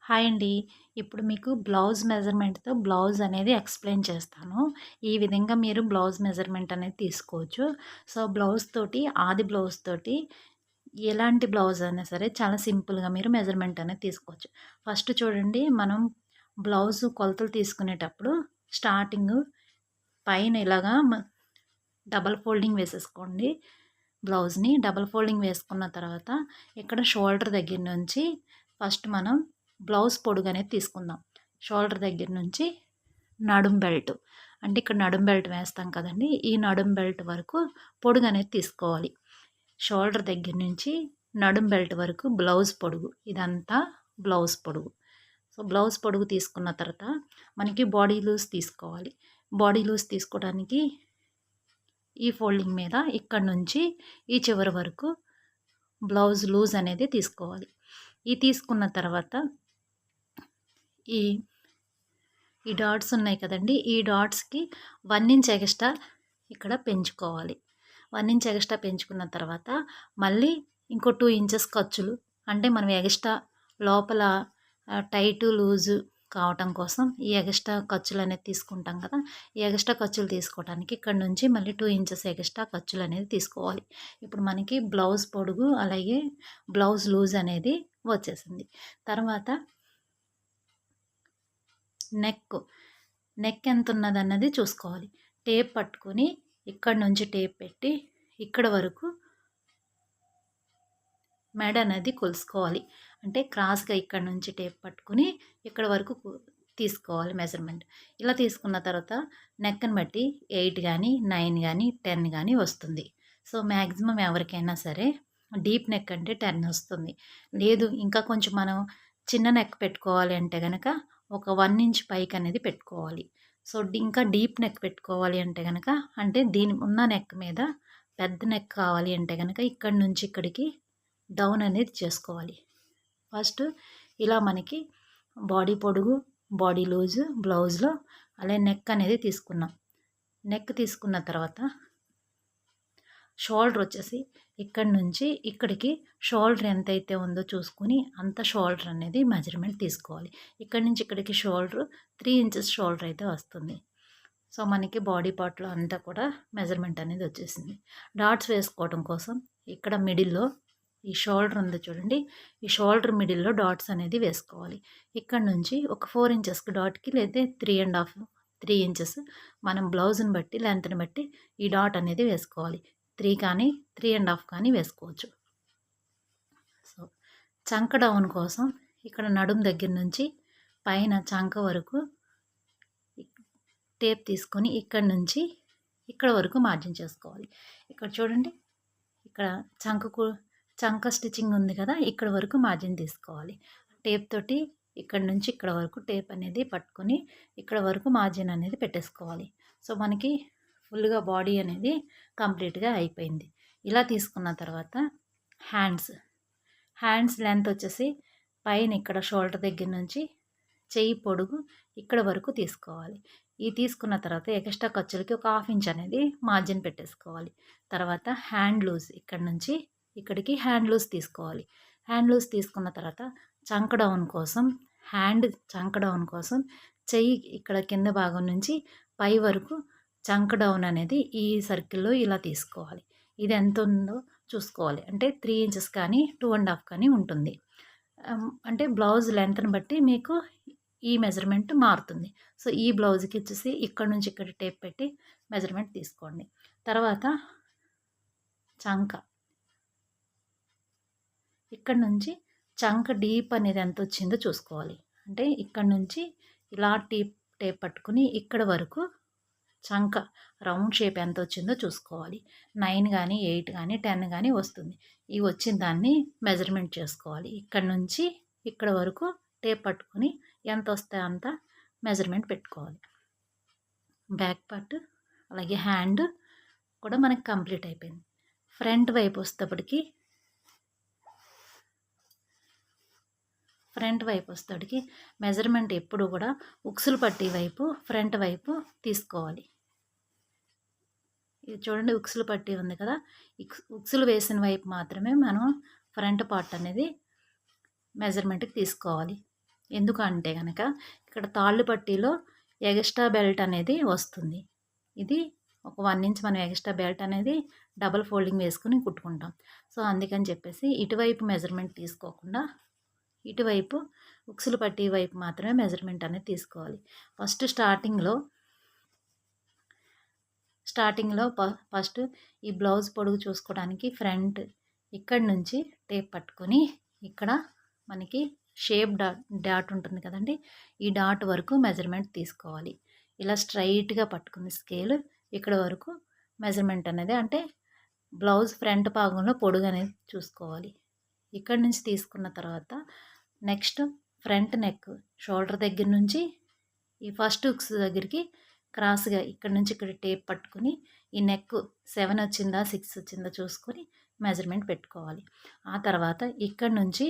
Hi అండి. ఇప్పుడు మీకు బ్లౌజ్ మెజర్‌మెంట్‌తో బ్లౌజ్ అనేది ఎక్స్‌ప్లెయిన్ చేస్తాను. ఈ విధంగా మీరు బ్లౌజ్ మెజర్‌మెంట్ అనేది తీసుకోవచ్చు. సో, బ్లౌజ్ తోటి ఆది బ్లౌజ్ తోటి ఎలాంటి బ్లౌజ్ అయినా సరే చాలా సింపుల్‌గా మీరు మెజర్‌మెంట్ అనేది తీసుకోవచ్చు. ఫస్ట్ చూడండి మనం బ్లౌజు కొలతలు తీసుకునేటప్పుడు స్టార్టింగు పైన ఇలాగా డబల్ ఫోల్డింగ్ వేసేసుకోండి బ్లౌజ్‌ని. డబల్ ఫోల్డింగ్ వేసుకున్న తర్వాత ఇక్కడ షోల్డర్ దగ్గర నుంచి ఫస్ట్ మనం బ్లౌజ్ పొడుగనేది తీసుకుందాం. షోల్డర్ దగ్గర నుంచి నడుం బెల్ట్ అంటే ఇక్కడ నడుం బెల్ట్ వేస్తాం కదండీ! ఈ నడుం బెల్ట్ వరకు పొడుగనేది తీసుకోవాలి. షోల్డర్ దగ్గర నుంచి నడుం బెల్ట్ వరకు బ్లౌజ్ పొడుగు. ఇదంతా బ్లౌజ్ పొడుగు. సో, బ్లౌజ్ పొడుగు తీసుకున్న తర్వాత మనకి బాడీ లూజ్ తీసుకోవాలి. బాడీ లూజ్ తీసుకోవడానికి ఈ ఫోల్డింగ్ మీద ఇక్కడి నుంచి ఈ చివరి వరకు బ్లౌజ్ లూజ్ అనేది తీసుకోవాలి. ఈ తీసుకున్న తర్వాత ఈ ఈ డాట్స్ ఉన్నాయి కదండీ! ఈ డాట్స్‌కి 1 ఇంచ్ ఎగస్ట్రా ఇక్కడ పెంచుకోవాలి. 1 ఇంచ్ ఎగస్ట్రా పెంచుకున్న తర్వాత మళ్ళీ ఇంకో 2 ఇంచెస్ ఖర్చులు అంటే మనం ఎగస్ట్రా లోపల టైటు, లూజు కావటం కోసం ఈ ఎగస్ట్రా ఖర్చులనేది తీసుకుంటాం కదా! ఈ ఎగస్ట్రా ఖర్చులు తీసుకోవడానికి ఇక్కడ నుంచి మళ్ళీ 2 ఇంచెస్ ఎగస్ట్రా ఖర్చులనేది తీసుకోవాలి. ఇప్పుడు మనకి బ్లౌజ్ పొడుగు అలాగే బ్లౌజ్ లూజ్ అనేది వచ్చేసింది. తర్వాత నెక్ ఎంతున్నదన్నది చూసుకోవాలి. టేప్ పట్టుకొని ఇక్కడి నుంచి టేప్ పెట్టి ఇక్కడ వరకు మెడ అనేది కొలుసుకోవాలి. అంటే క్రాస్‌గా ఇక్కడి నుంచి టేప్ పట్టుకొని ఇక్కడ వరకు తీసుకోవాలి మెజర్‌మెంట్. ఇలా తీసుకున్న తర్వాత నెక్‌ని బట్టి 8 గానీ, 9 గానీ, 10 గానీ వస్తుంది. సో, మాక్సిమం ఎవరికైనా సరే డీప్ నెక్ అంటే 10 వస్తుంది. లేదు ఇంకా కొంచెం మనం చిన్న నెక్ పెట్టుకోవాలి అంటే గనక ఒక 1 ఇంచ్ పైకనేది పెట్టుకోవాలి. సో, ఇంకా డీప్ నెక్ పెట్టుకోవాలి అంటే గనక అంటే దీని ఉన్న నెక్ మీద పెద్ద నెక్ కావాలి అంటే గనక ఇక్కడి నుంచి ఇక్కడికి డౌన్ అనేది చేసుకోవాలి. ఫస్ట్ ఇలా మనకి బాడీ పొడుగు, బాడీ లూజు బ్లౌజ్‌లో అలాగే నెక్ అనేది తీసుకున్నాం. నెక్ తీసుకున్న తర్వాత షోల్డర్ వచ్చేసి ఇక్కడి నుంచి ఇక్కడికి షోల్డర్ ఎంతైతే ఉందో చూసుకొని అంత షోల్డర్ అనేది మెజర్‌మెంట్ తీసుకోవాలి. ఇక్కడి నుంచి ఇక్కడికి షోల్డర్ 3 ఇంచెస్ షోల్డర్ అయితే వస్తుంది. సో, మనకి బాడీ పార్ట్‌లో అంతా కూడా మెజర్‌మెంట్ అనేది వచ్చేసింది. డాట్స్ వేసుకోవడం కోసం ఇక్కడ మిడిల్‌లో ఈ షోల్డర్ ఉంది చూడండి. ఈ షోల్డర్ మిడిల్‌లో డాట్స్ అనేది వేసుకోవాలి. ఇక్కడ నుంచి ఒక 4 ఇంచెస్‌కి డాట్‌కి లేదా 3 ఇంచెస్ మనం బ్లౌజ్‌ని బట్టి లెంత్‌ని బట్టి ఈ డాట్ అనేది వేసుకోవాలి. 3 కానీ, 3½ కానీ వేసుకోవచ్చు. సో, చంక డౌన్ కోసం ఇక్కడ నడుం దగ్గర నుంచి పైన చంక వరకు టేప్ తీసుకొని ఇక్కడి నుంచి ఇక్కడ వరకు మార్జిన్ చేసుకోవాలి. ఇక్కడ చూడండి. ఇక్కడ చంక స్టిచ్చింగ్ ఉంది కదా! ఇక్కడ వరకు మార్జిన్ తీసుకోవాలి. టేప్ తోటి ఇక్కడి నుంచి ఇక్కడ వరకు టేప్ అనేది పట్టుకొని ఇక్కడ వరకు మార్జిన్ అనేది పెట్టేసుకోవాలి. సో, మనకి ఫుల్‌గా బాడీ అనేది కంప్లీట్‌గా అయిపోయింది. ఇలా తీసుకున్న తర్వాత హ్యాండ్స్ లెంత్ వచ్చేసి పైన ఇక్కడ షోల్డర్ దగ్గర నుంచి చెయ్యి పొడుగు ఇక్కడ వరకు తీసుకోవాలి. ఈ తీసుకున్న తర్వాత ఎక్స్ట్రా ఖర్చులకి ఒక 1/2 ఇంచ్ అనేది మార్జిన్ పెట్టేసుకోవాలి. తర్వాత హ్యాండ్ లూజ్ ఇక్కడి నుంచి ఇక్కడికి హ్యాండ్ లూజ్ తీసుకోవాలి. హ్యాండ్ లూజ్ తీసుకున్న తర్వాత చంక డౌన్ కోసం చంక డౌన్ కోసం చెయ్యి ఇక్కడ కింద భాగం నుంచి పై వరకు చంక డౌన్ అనేది ఈ సర్కిల్‌లో ఇలా తీసుకోవాలి. ఇది ఎంత ఉందో చూసుకోవాలి. అంటే 3 ఇంచెస్ కానీ, 2½ కానీ ఉంటుంది. అంటే బ్లౌజ్ లెంత్‌ని బట్టి మీకు ఈ మెజర్‌మెంట్ మారుతుంది. సో, ఈ బ్లౌజ్‌కి వచ్చేసి ఇక్కడ నుంచి ఇక్కడ టేప్ పెట్టి మెజర్‌మెంట్ తీసుకోండి. తర్వాత చంక ఇక్కడ నుంచి చంక డీప్ అనేది ఎంత వచ్చిందో చూసుకోవాలి. అంటే ఇక్కడ నుంచి ఇలా టేప్ పట్టుకొని ఇక్కడ వరకు చంక రౌండ్ షేప్ ఎంత వచ్చిందో చూసుకోవాలి. 9 గానీ, 8 గానీ, 10 గానీ వస్తుంది. ఈ వచ్చిన దాన్ని మెజర్‌మెంట్ చేసుకోవాలి. ఇక్కడ నుంచి ఇక్కడ వరకు టేప్ పట్టుకొని ఎంత వస్తే అంత మెజర్‌మెంట్ పెట్టుకోవాలి. బ్యాక్ పార్ట్ అలాగే హ్యాండ్ కూడా మనకి కంప్లీట్ అయిపోయింది. ఫ్రంట్ వైపు వచ్చేటప్పటికి మెజర్‌మెంట్ ఎప్పుడు కూడా ఉక్సులు పట్టీ వైపు ఫ్రంట్ వైపు తీసుకోవాలి. ఇది చూడండి ఉక్సులు పట్టీ ఉంది కదా! ఉక్సులు వేసిన వైపు మాత్రమే మనం ఫ్రంట్ పార్ట్ అనేది మెజర్‌మెంట్‌కి తీసుకోవాలి. ఎందుకంటే గనక ఇక్కడ తాళ్ళు పట్టీలో ఎగస్ట్రా బెల్ట్ అనేది వస్తుంది. ఇది ఒక 1 ఇంచ్ మనం ఎగస్ట్రా బెల్ట్ అనేది డబుల్ ఫోల్డింగ్ వేసుకొని కుట్టుకుంటాం. సో, అందుకని చెప్పేసి ఇటువైపు మెజర్‌మెంట్ తీసుకోకుండా ఇటువైపు ఉక్సులు పట్టీ వైపు మాత్రమే మెజర్‌మెంట్ అనేది తీసుకోవాలి. ఫస్ట్ స్టార్టింగ్‌లో ఫస్ట్ ఈ బ్లౌజ్ పొడుగు చూసుకోవడానికి ఫ్రంట్ ఇక్కడి నుంచి టేప్ పట్టుకొని ఇక్కడ మనకి షేప్ డాట్ ఉంటుంది కదండీ! ఈ డాట్ వరకు మెజర్‌మెంట్ తీసుకోవాలి. ఇలా స్ట్రెయిట్‌గా పట్టుకుని స్కేల్ ఇక్కడ వరకు మెజర్‌మెంట్ అనేది అంటే బ్లౌజ్ ఫ్రంట్ భాగంలో పొడుగు అనేది చూసుకోవాలి. ఇక్కడి నుంచి తీసుకున్న తర్వాత నెక్స్ట్ ఫ్రంట్ నెక్ షోల్డర్ దగ్గర నుంచి ఈ ఫస్ట్ హుక్స్ దగ్గరికి క్రాస్‌గా ఇక్కడి నుంచి ఇక్కడ టేప్ పట్టుకొని ఈ నెక్ 7 వచ్చిందా 6 వచ్చిందా చూసుకొని మెజర్‌మెంట్ పెట్టుకోవాలి. ఆ తర్వాత ఇక్కడి నుంచి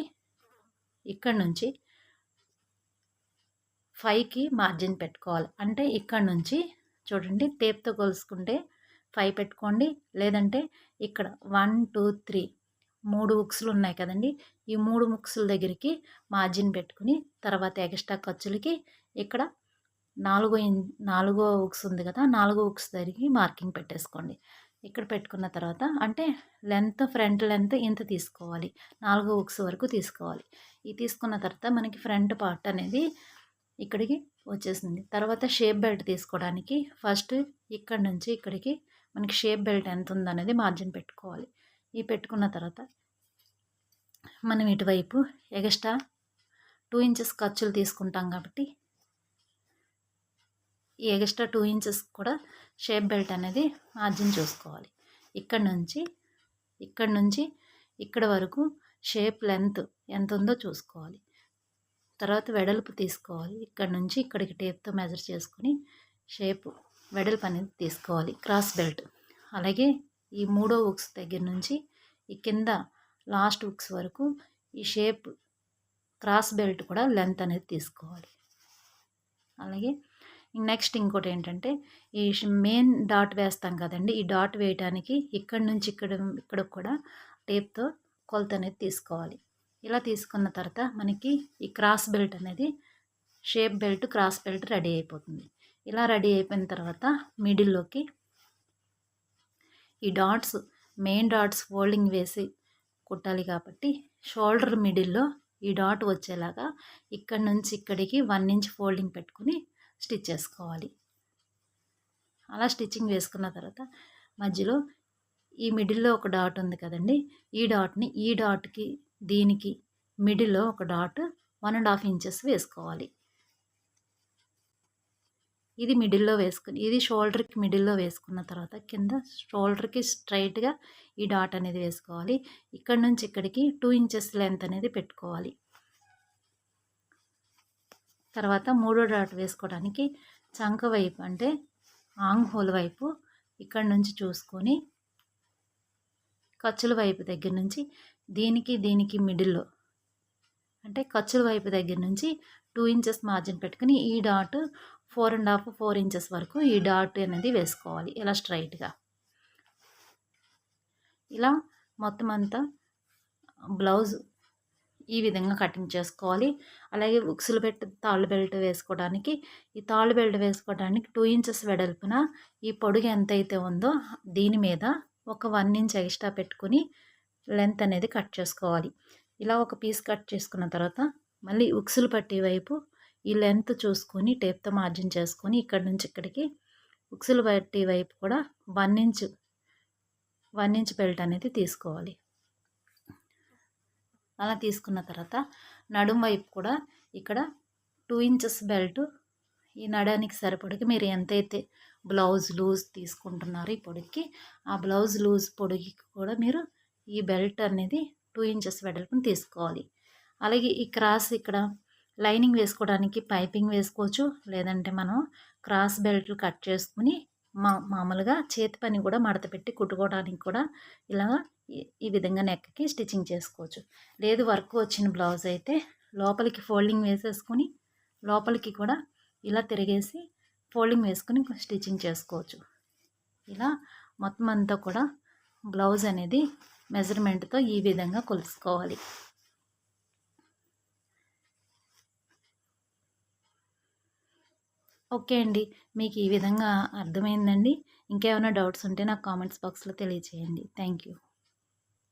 5కి మార్జిన్ పెట్టుకోవాలి. అంటే ఇక్కడి నుంచి చూడండి టేప్‌తో కొలుసుకుంటే 5 పెట్టుకోండి. లేదంటే ఇక్కడ 1, 2, 3 3 హుక్స్‌లు ఉన్నాయి కదండీ! ఈ 3 హుక్స్‌ల దగ్గరికి మార్జిన్ పెట్టుకొని తర్వాత ఎక్స్ట్రా ఖర్చులకి ఇక్కడ నాలుగో హుక్స్ ఉంది కదా! 4 హుక్స్ దగ్గరికి మార్కింగ్ పెట్టేసుకోండి. ఇక్కడ పెట్టుకున్న తర్వాత అంటే ఫ్రంట్ లెంత్ ఇంత తీసుకోవాలి. 4 హుక్స్ వరకు తీసుకోవాలి. ఇది తీసుకున్న తర్వాత మనకి ఫ్రంట్ పార్ట్ అనేది ఇక్కడికి వచ్చేసింది. తర్వాత షేప్ బెల్ట్ తీసుకోవడానికి ఫస్ట్ ఇక్కడి నుంచి ఇక్కడికి మనకి షేప్ బెల్ట్ ఎంత ఉందనేది మార్జిన్ పెట్టుకోవాలి. ఈ పెట్టుకున్న తర్వాత మనం ఇటువైపు ఎక్స్ట్రా 2 ఇంచెస్ ఖర్చులు తీసుకుంటాం కాబట్టి ఈ ఎక్స్ట్రా 2 ఇంచెస్ కూడా షేప్ బెల్ట్ అనేది మార్జిన్ చూసుకోవాలి. ఇక్కడి నుంచి ఇక్కడ వరకు షేప్ లెంత్ ఎంత ఉందో చూసుకోవాలి. తర్వాత వెడల్పు తీసుకోవాలి. ఇక్కడ నుంచి ఇక్కడికి టేప్‌తో మెజర్ చేసుకొని షేప్ వెడల్పు అనేది తీసుకోవాలి. క్రాస్ బెల్ట్ అలాగే ఈ మూడో హుక్స్ దగ్గర నుంచి ఈ కింద లాస్ట్ హుక్స్ వరకు ఈ షేప్ క్రాస్ బెల్ట్ కూడా లెంత్ అనేది తీసుకోవాలి. అలాగే నెక్స్ట్ ఇంకోటి ఏంటంటే ఈ మెయిన్ డాట్ వేస్తాం కదండీ! ఈ డాట్ వేయడానికి ఇక్కడి నుంచి ఇక్కడ కూడా టేప్‌తో కొలత అనేది తీసుకోవాలి. ఇలా తీసుకున్న తర్వాత మనకి ఈ క్రాస్ బెల్ట్ అనేది shape belt cross belt ready అయిపోతుంది. ఇలా రెడీ అయిపోయిన తర్వాత మిడిల్లోకి ఈ మెయిన్ డాట్స్ ఫోల్డింగ్ వేసి కుట్టాలి కాబట్టి షోల్డర్ మిడిల్లో ఈ డాట్ వచ్చేలాగా ఇక్కడి నుంచి ఇక్కడికి 1 ఇంచ్ ఫోల్డింగ్ పెట్టుకుని స్టిచ్ చేసుకోవాలి. అలా స్టిచ్చింగ్ వేసుకున్న తర్వాత మధ్యలో ఈ మిడిల్లో ఒక డాట్ ఉంది కదండీ! ఈ డాట్‌కి దీనికి మిడిల్లో ఒక డాట్ 1.5 ఇంచెస్ వేసుకోవాలి. ఇది మిడిల్లో వేసుకుని ఇది షోల్డర్‌కి మిడిల్లో వేసుకున్న తర్వాత కింద షోల్డర్‌కి స్ట్రైట్‌గా ఈ డాట్ అనేది వేసుకోవాలి. ఇక్కడి నుంచి ఇక్కడికి 2 ఇంచెస్ లెంత్ అనేది పెట్టుకోవాలి. తర్వాత మూడో డాట్ వేసుకోవడానికి చంక వైపు అంటే ఆర్మ్ హోల్ వైపు ఇక్కడి నుంచి చూసుకొని ఖర్చుల వైపు దగ్గర నుంచి దీనికి మిడిల్లో అంటే ఖర్చుల వైపు దగ్గర నుంచి 2 ఇంచెస్ మార్జిన్ పెట్టుకుని ఈ డాట్ 4 ఇంచెస్ వరకు ఈ డాట్ అనేది వేసుకోవాలి. ఇలా స్ట్రైట్‌గా ఇలా మొత్తం అంతా బ్లౌజ్ ఈ విధంగా కటింగ్ చేసుకోవాలి. అలాగే ఉక్సులు పెట్టి తాళ్ళు బెల్ట్ వేసుకోవడానికి ఈ తాళ్ళు బెల్ట్ వేసుకోవడానికి 2 ఇంచెస్ వెడల్పున ఈ పొడుగు ఎంతైతే ఉందో దీని మీద ఒక 1 ఇంచ్ ఎక్స్ట్రా పెట్టుకుని లెంత్ అనేది కట్ చేసుకోవాలి. ఇలా ఒక పీస్ కట్ చేసుకున్న తర్వాత మళ్ళీ ఉక్సులు పట్టీ వైపు ఈ లెంత్ చూసుకొని టేప్‌తో మార్జిన్ చేసుకొని ఇక్కడి నుంచి ఇక్కడికి ఉక్సులు పట్టీ వైపు కూడా 1 ఇంచ్ బెల్ట్ అనేది తీసుకోవాలి. అలా తీసుకున్న తర్వాత నడుం వైపు కూడా ఇక్కడ 2 ఇంచెస్ బెల్ట్ ఈ నడానికి సరిపడకి మీరు ఎంతైతే బ్లౌజ్ లూజ్ తీసుకుంటున్నారో ఈ పొడుగుకి ఆ బ్లౌజ్ లూజ్ పొడుగుకి కూడా మీరు ఈ బెల్ట్ అనేది 2 ఇంచెస్ వెడల్పుని తీసుకోవాలి. అలాగే ఈ క్రాస్ ఇక్కడ లైనింగ్ వేసుకోవడానికి పైపింగ్ వేసుకోవచ్చు. లేదంటే మనం క్రాస్ బెల్ట్లు కట్ చేసుకుని మామూలుగా చేతి పని కూడా మడత పెట్టి కుట్టుకోవడానికి కూడా ఇలా ఈ విధంగా నెక్కి స్టిచ్చింగ్ చేసుకోవచ్చు. లేదు వర్క్ వచ్చిన బ్లౌజ్ అయితే లోపలికి ఫోల్డింగ్ వేసేసుకొని లోపలికి కూడా ఇలా తిరిగేసి ఫోల్డింగ్ వేసుకుని స్టిచ్చింగ్ చేసుకోవచ్చు. ఇలా మొత్తం అంతా కూడా బ్లౌజ్ అనేది మెజర్మెంట్తో ఈ విధంగా కొలుసుకోవాలి. ఓకే అండి. మీకు ఈ విధంగా అర్థమైందండి. ఇంకేమైనా డౌట్స్ ఉంటే నాకు కామెంట్స్ బాక్స్‌లో తెలియచేయండి. Thank you.